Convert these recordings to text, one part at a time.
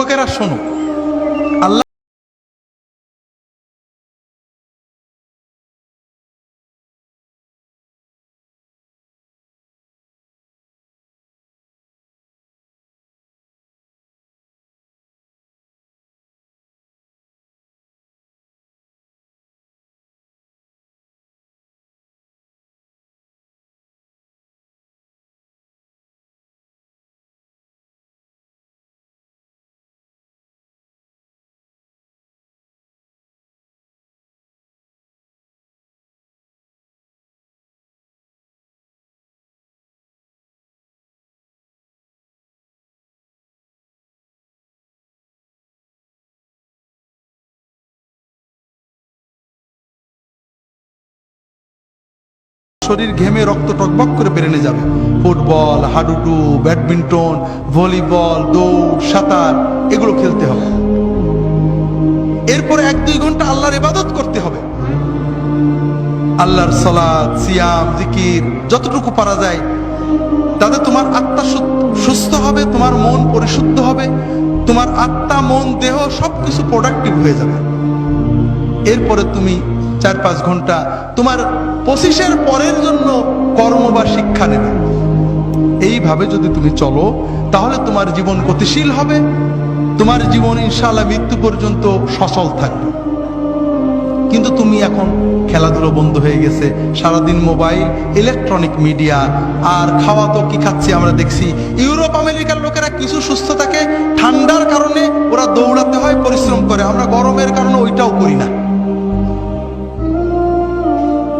যুবকেরা শোনো, আল্লাহ শরীর ঘেমে রক্ত টকবক করে বেরেনে যাবে। ফুটবল, হাডুডু, ব্যাডমিন্টন, ভলিবল, দৌড়, সাঁতার এগুলো খেলতে হবে। এরপরে 1-2 ঘন্টা আল্লাহর ইবাদত করতে হবে। আল্লাহর সালাত, সিয়াম, জিকির যতটুকু পারা যায়, তাতে তোমার আত্মা সুস্থ হবে, তোমার মন পরিশুদ্ধ হবে, তোমার আত্মা, মন, দেহ সবকিছু প্রোডাক্টিভ হয়ে যাবে। এরপরে তুমি 4-5 ঘন্টা তোমার 25-এর পরের জন্য কর্ম বা শিক্ষা নেবে। এইভাবে যদি তুমি চলো তাহলে তোমার জীবন গতিশীল হবে, তোমার জীবন ইনশাআল্লাহ মৃত্যু পর্যন্ত সচল থাকবে। কিন্তু তুমি এখন খেলাধুলো বন্ধ হয়ে গেছে, সারাদিন মোবাইল, ইলেকট্রনিক মিডিয়া, আর খাওয়া তো কি খাচ্ছি আমরা দেখছি। ইউরোপ আমেরিকার লোকেরা কিছু সুস্থ থাকে, ঠান্ডার কারণে ওরা দৌড়াতে হয়, পরিশ্রম করে। আমরা গরমের কারণে ওইটাও করি না।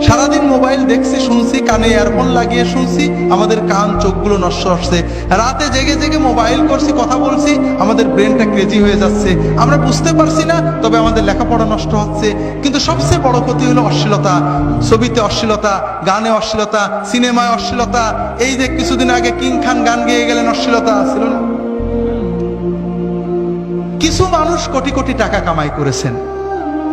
সারাদিন মোবাইল দেখছি, শুনছি, কানে ইয়ারফোন লাগিয়ে শুনছি, আমাদের কান চোখগুলো নষ্ট হচ্ছে। রাতে জেগে জেগে মোবাইল করছি, কথা বলছি, আমাদের ব্রেনটা ক্রেজি হয়ে যাচ্ছে। আমরা বুঝতে পারছি না, তবে আমাদের লেখাপড়া নষ্ট হচ্ছে। কিন্তু সবচেয়ে বড় ক্ষতি হলো অশ্লীলতা। ছবিতে অশ্লীলতা, গানে অশ্লীলতা, সিনেমায় অশ্লীলতা। এই যে কিছুদিন আগে কিং খান গান গেয়ে গেলেন, অশ্লীলতা ছিল না? কিছু মানুষ কোটি কোটি টাকা কামাই করেছেন,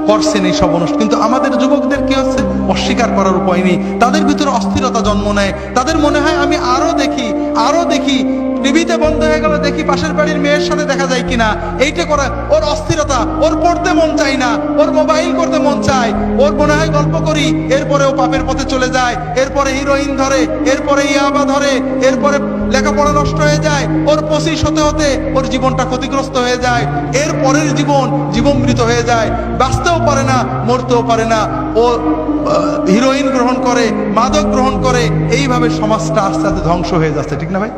করছেন এই সব অনুষ্ঠান, কিন্তু আমাদের যুবকদের কি হচ্ছে? অস্বীকার করার উপায় নেই। তাদের ভিতরে অস্থিরতা জন্ম নেয়। তাদের মনে হয় আমি আরো দেখি, টিভিতে বন্ধ হয়ে গেল, দেখি পাশের বাড়ির মেয়ের সাথে দেখা যায় কিনা। এইটা করা ওর অস্থিরতা। ওর পড়তে মন চায় না, ওর মোবাইল করতে মন চায়। ওর মনে হয় গল্প করি, এরপরে ও পাপের পথে চলে যায়। এরপরে হিরোইন ধরে, এরপরে ইয়াবা ধরে, এরপরে লেখাপড়া নষ্ট হয়ে যায়। ওর 25 হতে হতে ওর জীবনটা ক্ষতিগ্রস্ত হয়ে যায়। এর পরের জীবনমৃত হয়ে যায়। বাঁচতেও পারে না, মরতেও পারে না। ও হিরোইন গ্রহণ করে, মাদক গ্রহণ করে। এইভাবে সমাজটা আস্তে আস্তে ধ্বংস হয়ে যাচ্ছে, ঠিক না ভাই?